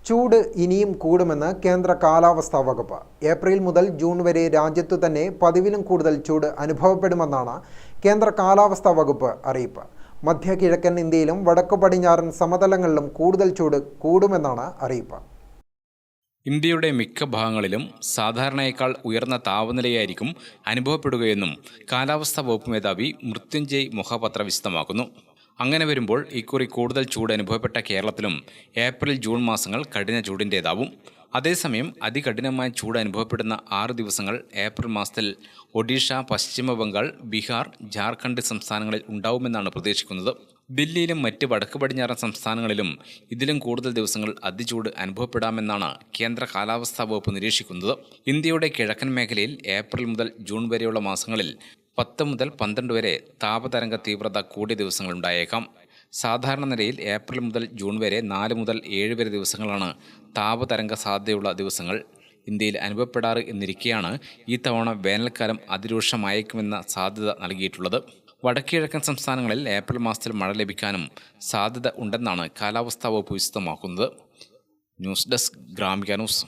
ചൂട് ഇനിയും കൂടുമെന്ന് കേന്ദ്ര കാലാവസ്ഥാ വകുപ്പ്. ഏപ്രിൽ മുതൽ ജൂൺ വരെ രാജ്യത്തു തന്നെ പതിവിലും കൂടുതൽ ചൂട് അനുഭവപ്പെടുമെന്നാണ് കേന്ദ്ര കാലാവസ്ഥാ വകുപ്പ് അറിയിപ്പ്. മധ്യ കിഴക്കൻ ഇന്ത്യയിലും വടക്കു പടിഞ്ഞാറൻ സമതലങ്ങളിലും കൂടുതൽ ചൂട് കൂടുമെന്നാണ് അറിയിപ്പ്. ഇന്ത്യയുടെ മിക്ക ഭാഗങ്ങളിലും സാധാരണയേക്കാൾ ഉയർന്ന താപനിലയായിരിക്കും അനുഭവപ്പെടുകയെന്നും കാലാവസ്ഥാ വകുപ്പ് മേധാവി മൃത്യുഞ്ജയ് മൊഹാപത്ര വിശദമാക്കുന്നു. അങ്ങനെ വരുമ്പോൾ ഇക്കുറി കൂടുതൽ ചൂട് അനുഭവപ്പെട്ട കേരളത്തിലും ഏപ്രിൽ ജൂൺ മാസങ്ങൾ കഠിന ചൂടിൻ്റേതാവും. അതേസമയം അതികഠിനമായ ചൂട് അനുഭവപ്പെടുന്ന 6 ദിവസങ്ങൾ ഏപ്രിൽ മാസത്തിൽ ഒഡീഷ, പശ്ചിമ ബംഗാൾ, ബീഹാർ, ജാർഖണ്ഡ് സംസ്ഥാനങ്ങളിൽ ഉണ്ടാവുമെന്നാണ് പ്രതീക്ഷിക്കുന്നത്. ദില്ലിയിലും മറ്റ് വടക്ക് പടിഞ്ഞാറൻ സംസ്ഥാനങ്ങളിലും ഇതിലും കൂടുതൽ ദിവസങ്ങൾ അതിചൂട് അനുഭവപ്പെടാമെന്നാണ് കേന്ദ്ര കാലാവസ്ഥാ വകുപ്പ് നിരീക്ഷിക്കുന്നത്. ഇന്ത്യയുടെ കിഴക്കൻ മേഖലയിൽ ഏപ്രിൽ മുതൽ ജൂൺ വരെയുള്ള മാസങ്ങളിൽ 10 മുതൽ 12 വരെ താപതരംഗ തീവ്രത കൂടിയ ദിവസങ്ങളുണ്ടായേക്കാം. സാധാരണ നിലയിൽ ഏപ്രിൽ മുതൽ ജൂൺ വരെ 4 മുതൽ 7 വരെ ദിവസങ്ങളാണ് താപതരംഗ സാധ്യതയുള്ള ദിവസങ്ങൾ ഇന്ത്യയിൽ അനുഭവപ്പെടാറ് എന്നിരിക്കെയാണ് ഈ തവണ വേനൽക്കാലം അതിരൂക്ഷമായേക്കുമെന്ന സാധ്യത നൽകിയിട്ടുള്ളത്. വടക്കുകിഴക്കൻ സംസ്ഥാനങ്ങളിൽ ഏപ്രിൽ മാസത്തിൽ മഴ ലഭിക്കാനും സാധ്യത ഉണ്ടെന്നാണ് കാലാവസ്ഥാ വകുപ്പ് വിശദമാക്കുന്നത്. News desk Gramika news.